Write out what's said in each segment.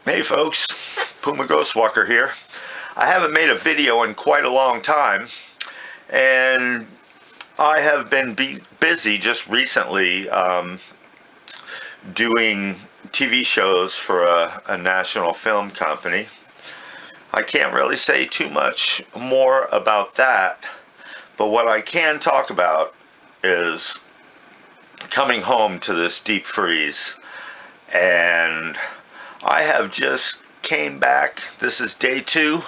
Hey folks, Puma Ghostwalker here. I haven't made a video in quite a long time, and I have been busy just recently doing TV shows for a national film company. I can't really say too much more about that, but what I can talk about is coming home to this deep freeze. And I have just came back. This is day 2.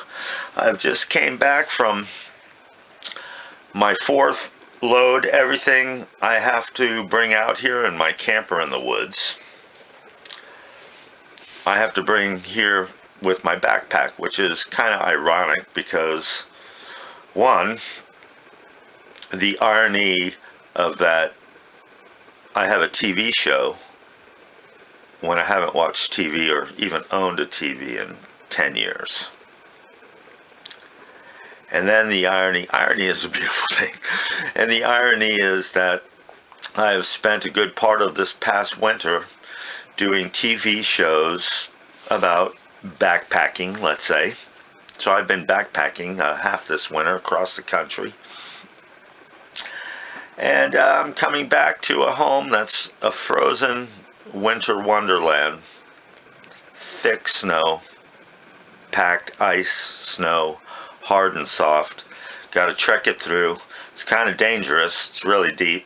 I've just came back from my 4th load. Everything I have to bring out here in my camper in the woods, I have to bring here with my backpack, which is kind of ironic because, one, the irony of that, I have a TV show when I haven't watched TV or even owned a TV in 10 years. And then the irony is a beautiful thing. And the irony is that I have spent a good part of this past winter doing TV shows about backpacking, let's say. So I've been backpacking half this winter across the country. And I'm coming back to a home that's a frozen winter wonderland. Thick snow, packed ice, snow, hard and soft. Got to trek it through. It's kind of dangerous. It's really deep.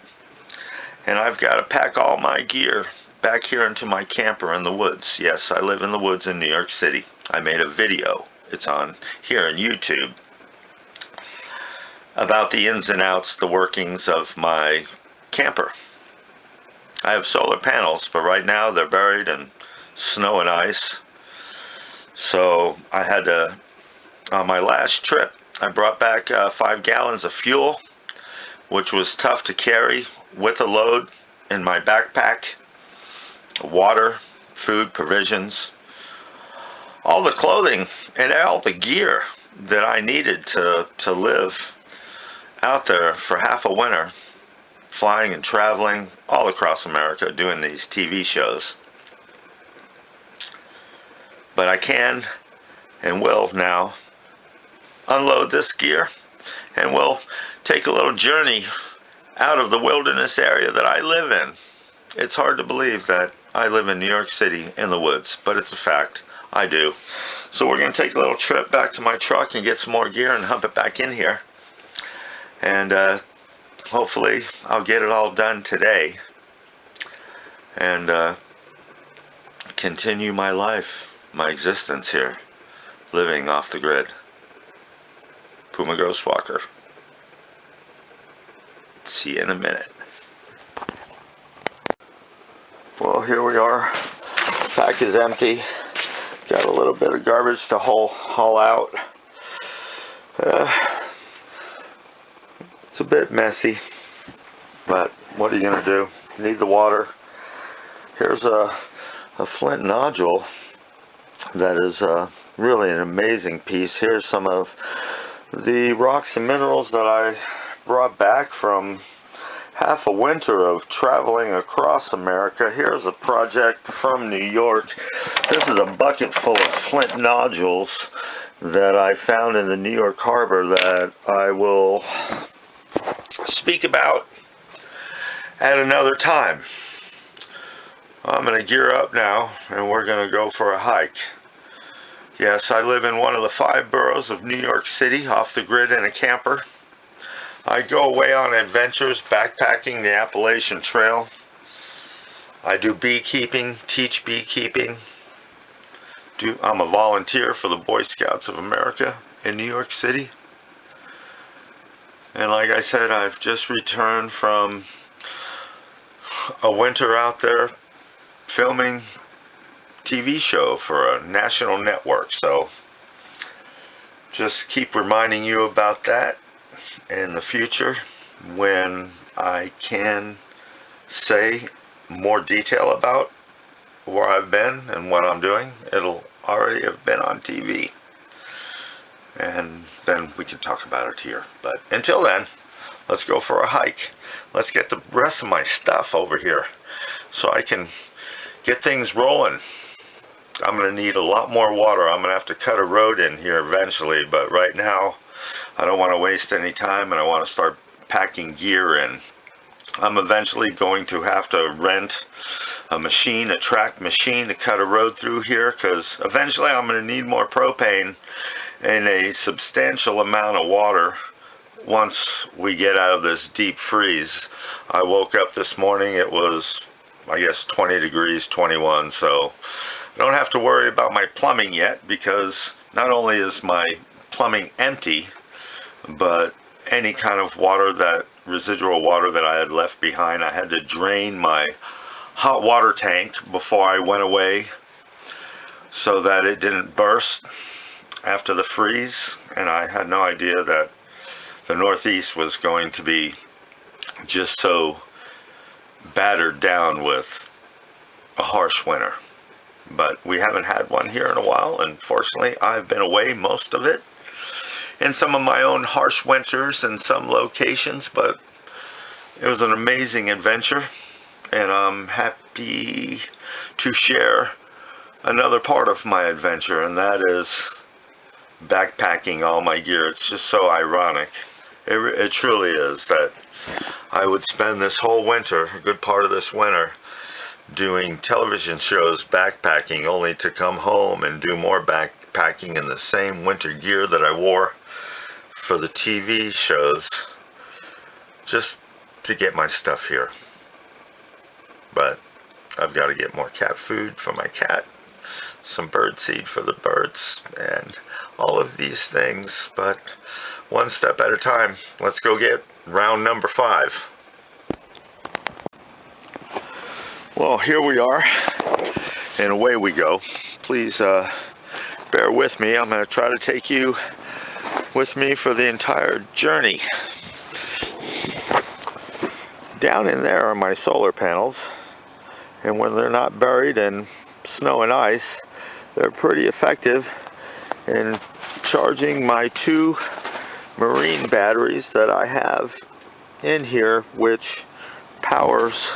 And I've got to pack all my gear back here into my camper in the woods. Yes, I live in the woods in New York City. I made a video. It's on here on YouTube about the ins and outs, the workings of my camper. I have solar panels, but right now they're buried in snow and ice. So I had to, on my last trip, I brought back 5 gallons of fuel, which was tough to carry with a load in my backpack. Water, food, provisions, all the clothing and all the gear that I needed to live out there for half a winter, flying and traveling all across America doing these TV shows. But I can and will now unload this gear, and we'll take a little journey out of the wilderness area that I live in. It's hard to believe that I live in New York City in the woods, but it's a fact. I do. So we're going to take a little trip back to my truck and get some more gear and hump it back in here. And hopefully I'll get it all done today and continue my life, my existence here, living off the grid. Puma Ghostwalker. See you in a minute. Well, here we are. Pack is empty. Got a little bit of garbage to haul out. It's a bit messy, but what are you going to do? You need the water. Here's a flint nodule that is really an amazing piece. Here's some of the rocks and minerals that I brought back from half a winter of traveling across America. Here's a project from New York. This is a bucket full of flint nodules that I found in the New York harbor that I will speak about at another time. I'm going to gear up now and we're going to go for a hike. Yes, I live in one of the 5 boroughs of New York City, off the grid in a camper. I go away on adventures backpacking the Appalachian Trail. I do beekeeping, teach beekeeping. I'm a volunteer for the Boy Scouts of America in New York City. And like I said, I've just returned from a winter out there filming TV show for a national network. So just keep reminding you about that in the future when I can say more detail about where I've been and what I'm doing. It'll already have been on TV, and then we can talk about it here. But until then, let's go for a hike. Let's get the rest of my stuff over here so I can get things rolling. I'm going to need a lot more water. I'm going to have to cut a road in here eventually, but right now I don't want to waste any time and I want to start packing gear in. I'm eventually going to have to rent a machine, a track machine, to cut a road through here, because eventually I'm going to need more propane and a substantial amount of water once we get out of this deep freeze. I woke up this morning, it was, I guess, 20 degrees, 21, so I don't have to worry about my plumbing yet, because not only is my plumbing empty, but any kind of water, that residual water that I had left behind, I had to drain my hot water tank before I went away so that it didn't burst after the freeze. And I had no idea that the Northeast was going to be just so battered down with a harsh winter. But we haven't had one here in a while, and fortunately I've been away most of it in some of my own harsh winters in some locations, but it was an amazing adventure, and I'm happy to share another part of my adventure, and that is backpacking all my gear. It's just so ironic. It truly is that I would spend this whole winter, a good part of this winter, doing television shows backpacking, only to come home and do more backpacking in the same winter gear that I wore for the TV shows, just to get my stuff here. But I've got to get more cat food for my cat, some bird seed for the birds, and all of these things, but one step at a time. Let's go get round number 5. Well, here we are, and away we go. Please bear with me. I'm going to try to take you with me for the entire journey. Down in there are my solar panels, and when they're not buried in snow and ice, they're pretty effective in charging my 2 marine batteries that I have in here, which powers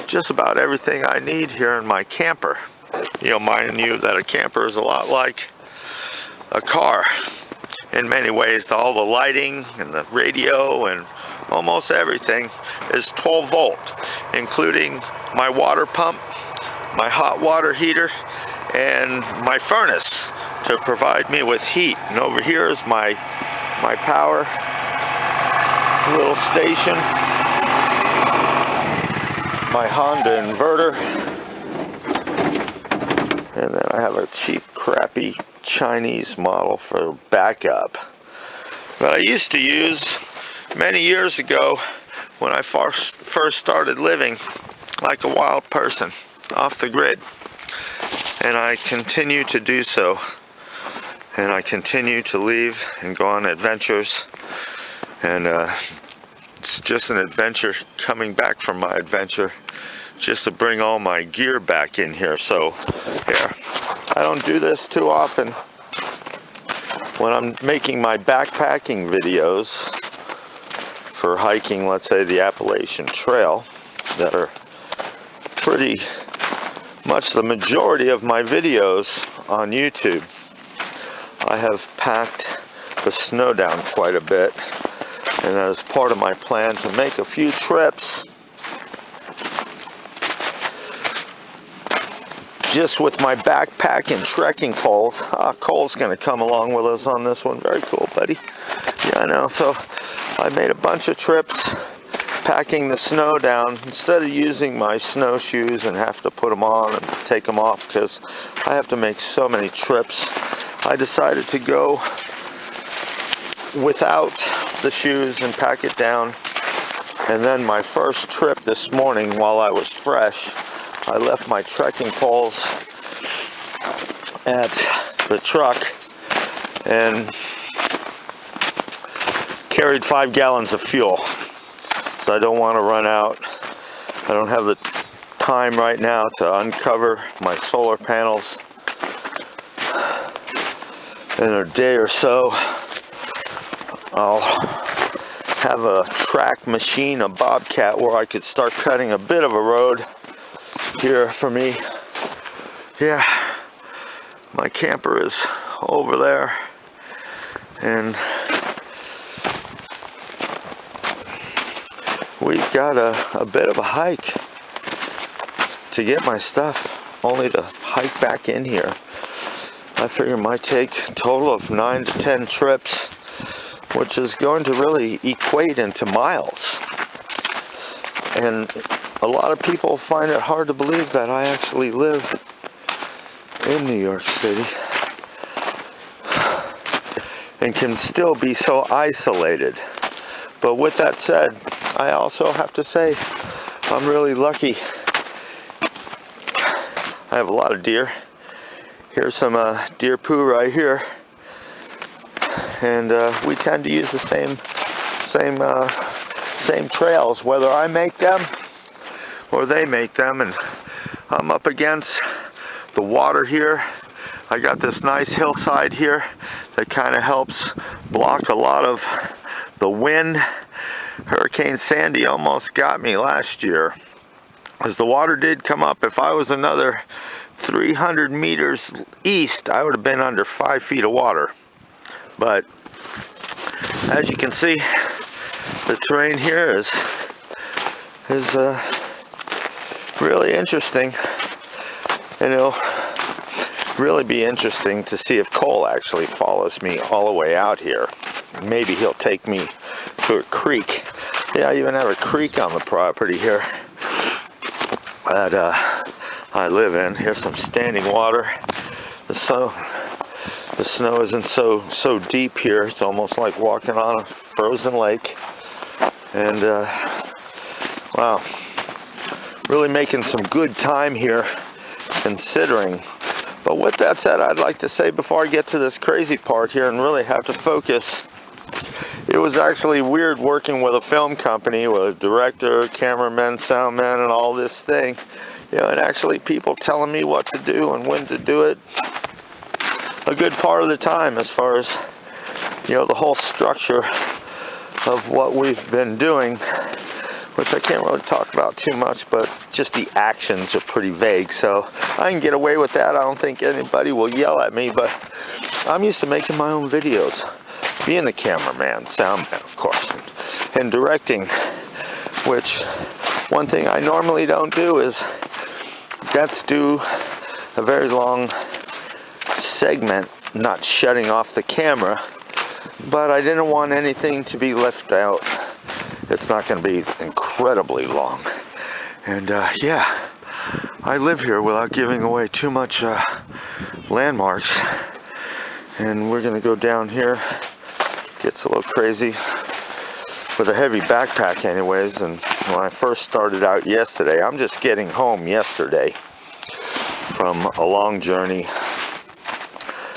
just about everything I need here in my camper. You know, mind you that a camper is a lot like a car in many ways. All the lighting and the radio and almost everything is 12 volt, including my water pump, my hot water heater, and my furnace to provide me with heat. And over here is my power little station, my Honda inverter, and then I have a cheap, crappy Chinese model for backup that I used to use many years ago when I first started living like a wild person off the grid, and I continue to do so, and I continue to leave and go on adventures, and it's just an adventure coming back from my adventure, just to bring all my gear back in here. So here, I don't do this too often when I'm making my backpacking videos for hiking, let's say the Appalachian Trail, that are pretty much the majority of my videos on YouTube. I have packed the snow down quite a bit, and that is part of my plan to make a few trips just with my backpack and trekking poles. Cole's gonna come along with us on this one. Very cool, buddy. Yeah, I know. So I made a bunch of trips packing the snow down instead of using my snowshoes and have to put them on and take them off, because I have to make so many trips. I decided to go without the shoes and pack it down. And then my first trip this morning, while I was fresh, I left my trekking poles at the truck and carried 5 gallons of fuel. So I don't want to run out. I don't have the time right now to uncover my solar panels. In a day or so, I'll have a track machine, a bobcat, where I could start cutting a bit of a road here for me. Yeah, My camper is over there, and we've got a bit of a hike to get my stuff, only to hike back in here. I figure it might take a total of 9 to 10 trips, which is going to really equate into miles. And a lot of people find it hard to believe that I actually live in New York City and can still be so isolated. But with that said, I also have to say I'm really lucky. I have a lot of deer. Here's some deer poo right here, and we tend to use the same trails, whether I make them or they make them. And I'm up against the water here. I got this nice hillside here that kind of helps block a lot of the wind. Hurricane Sandy almost got me last year, as the water did come up. If I was another 300 meters east, I would have been under 5 feet of water. But as you can see, the terrain here is really interesting, and it'll really be interesting to see if Cole actually follows me all the way out here. Maybe he'll take me to a creek. Yeah, I even have a creek on the property here that I live in. Here's some standing water. The snow isn't so deep here. It's almost like walking on a frozen lake. And wow, really making some good time here, considering. But with that said, I'd like to say, before I get to this crazy part here and really have to focus, it was actually weird working with a film company, with a director, cameraman, soundman, and all this thing. You know, and actually people telling me what to do and when to do it a good part of the time, as far as, you know, the whole structure of what we've been doing, which I can't really talk about too much, but just the actions are pretty vague, so I can get away with that. I don't think anybody will yell at me, but I'm used to making my own videos, being the cameraman, soundman, of course, and directing, which one thing I normally don't do is let's do a very long segment not shutting off the camera, but I didn't want anything to be left out. It's not going to be incredibly long. And yeah, I live here without giving away too much landmarks. And we're going to go down here. Gets a little crazy with a heavy backpack anyways. And when I first started out yesterday, I'm just getting home yesterday from a long journey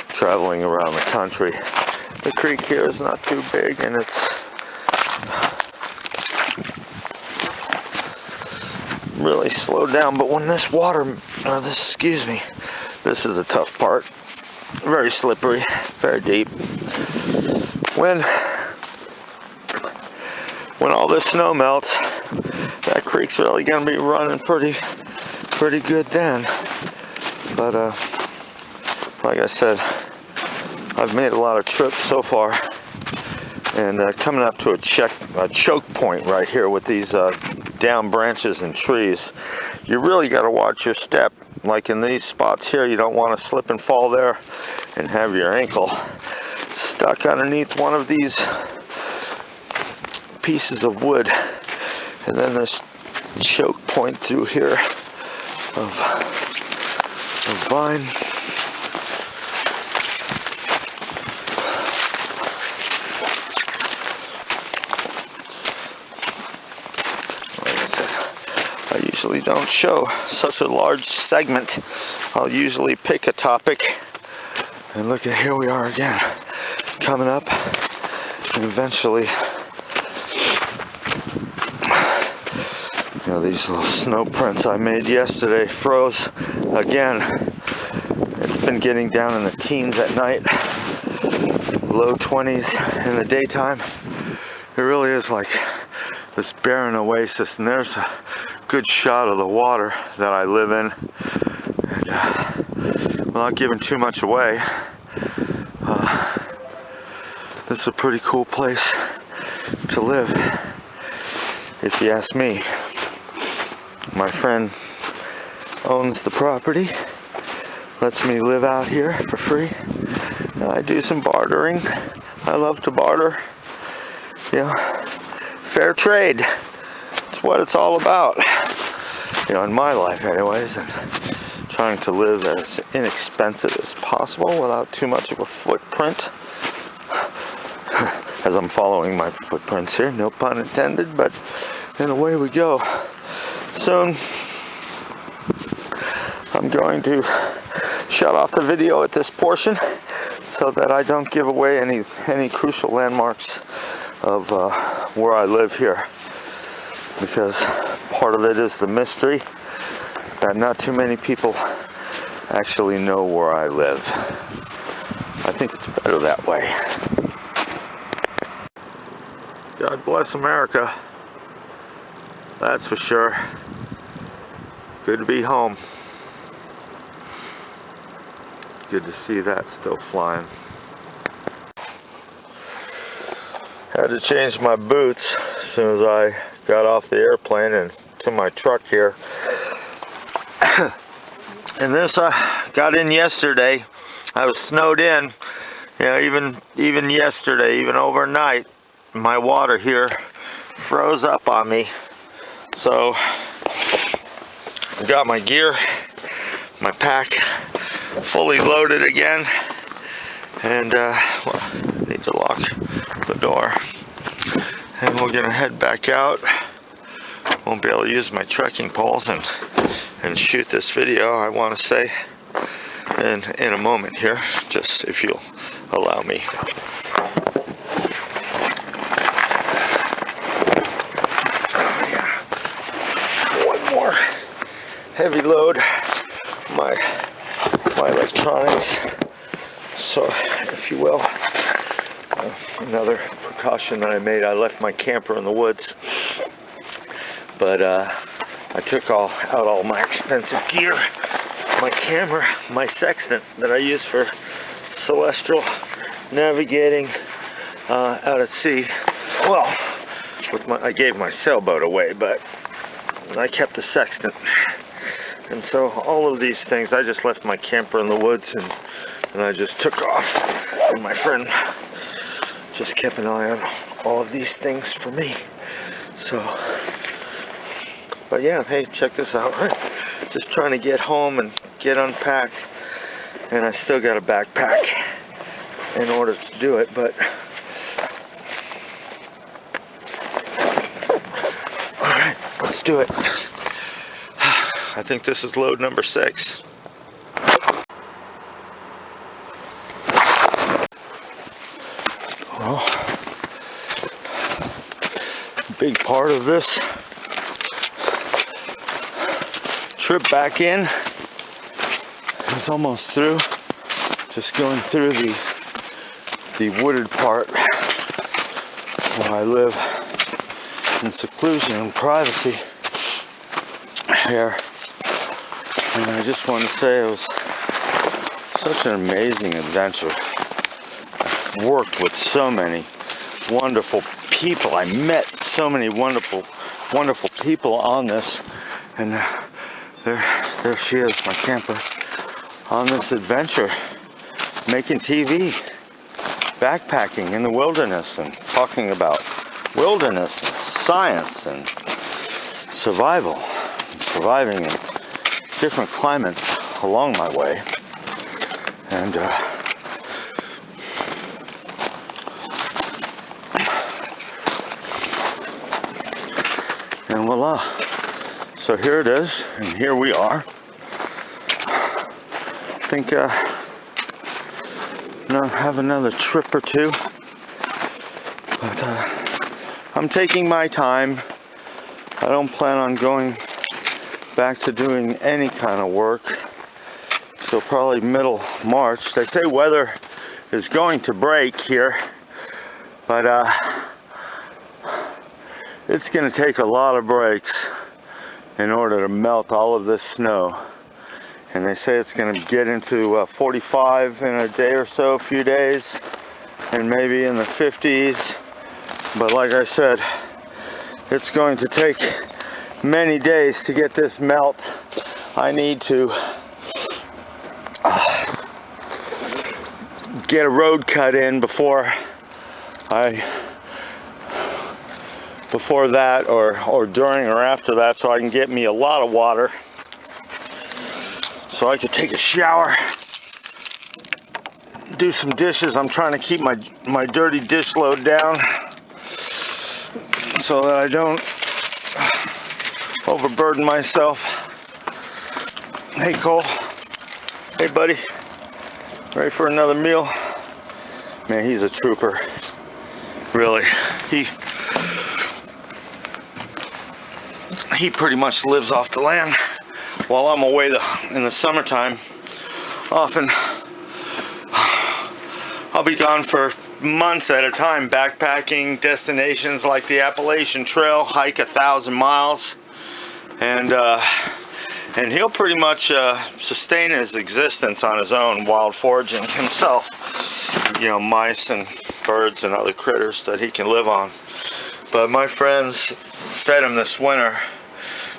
traveling around the country. The creek here is not too big, and it's really slowed down, but when this water, this is a tough part. Very slippery, very deep. When all this snow melts, that creek's really gonna be running pretty good then. But like I said, I've made a lot of trips so far, and coming up to a choke point right here with these down branches and trees, you really got to watch your step. Like in these spots here, you don't want to slip and fall there and have your ankle stuck underneath one of these pieces of wood. And then this choke point through here of vine. Don't show such a large segment. I'll usually pick a topic, and look at, here we are again, coming up, and eventually, you know, these little snow prints I made yesterday froze again. It's been getting down in the teens at night, low 20s in the daytime. It really is like this barren oasis, and there's a good shot of the water that I live in. And without giving too much away, this is a pretty cool place to live, if you ask me. My friend owns the property, lets me live out here for free. I do some bartering. I love to barter. You know, fair trade. It's what it's all about. You know, in my life anyways, and trying to live as inexpensive as possible without too much of a footprint. As I'm following my footprints here, no pun intended, but then away we go. Soon, I'm going to shut off the video at this portion so that I don't give away any crucial landmarks of where I live here, because part of it is the mystery that not too many people actually know where I live. I think it's better that way. God bless America, that's for sure. Good to be home. Good to see that still flying. Had to change my boots as soon as I got off the airplane and to my truck here. And this I got in yesterday. I was snowed in. You know, even yesterday, even overnight, my water here froze up on me. So I got my gear, my pack fully loaded again, and well, I need to lock the door, and we're gonna head back out. Won't be able to use my trekking poles and shoot this video, I want to say, in a moment here, just if you'll allow me. Heavy load, my electronics, so if you will. Another precaution that I made, I left my camper in the woods, but I took out all my expensive gear, my camera, my sextant that I use for celestial navigating out at sea. Well, I gave my sailboat away, but I kept the sextant. And so all of these things, I just left my camper in the woods and I just took off. And my friend just kept an eye on all of these things for me. So, but yeah, hey, check this out. Just trying to get home and get unpacked. And I still got a backpack in order to do it, but all right, let's do it. I think this is load number 6. Well, big part of this trip back in is almost through. Just going through the wooded part where I live in seclusion and privacy here. And I just want to say it was such an amazing adventure. I worked with so many wonderful people. I met so many wonderful people on this. And there she is, my camper, on this adventure, making TV, backpacking in the wilderness, and talking about wilderness and science and survival, and surviving in different climates along my way. And voila. So here it is, and here we are. I think have another trip or two, but I'm taking my time. I don't plan on going back to doing any kind of work till probably middle March. They say weather is going to break here, but it's going to take a lot of breaks in order to melt all of this snow and they say it's going to get into 45 in a day or so, a few days, and maybe in the 50s. But like I said, it's going to take many days to get this melt. I need to get a road cut in before that, or during or after that, so I can get me a lot of water so I could take a shower, do some dishes. I'm trying to keep my dirty dish load down so that I don't overburden myself. Hey Cole, hey buddy, ready for another meal? Man, he's a trooper, really. He pretty much lives off the land while I'm away in the summertime. Often I'll be gone for months at a time, backpacking destinations like the Appalachian Trail, hike 1,000 miles, and he'll pretty much sustain his existence on his own, wild foraging himself. You know, mice and birds and other critters that he can live on. But my friends fed him this winter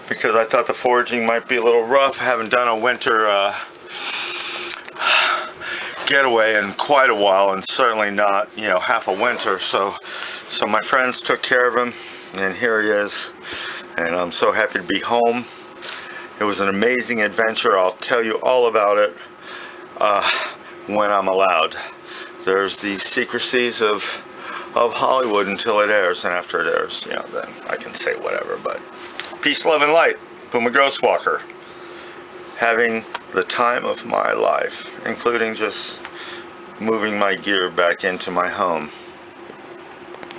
because I thought the foraging might be a little rough. I haven't done a winter getaway in quite a while, and certainly not, you know, half a winter. So my friends took care of him, and here he is. And I'm so happy to be home. It was an amazing adventure. I'll tell you all about it when I'm allowed. There's the secrecies of Hollywood until it airs, and after it airs, you know, then I can say whatever. But peace, love, and light. Puma Ghostwalker. Having the time of my life, including just moving my gear back into my home.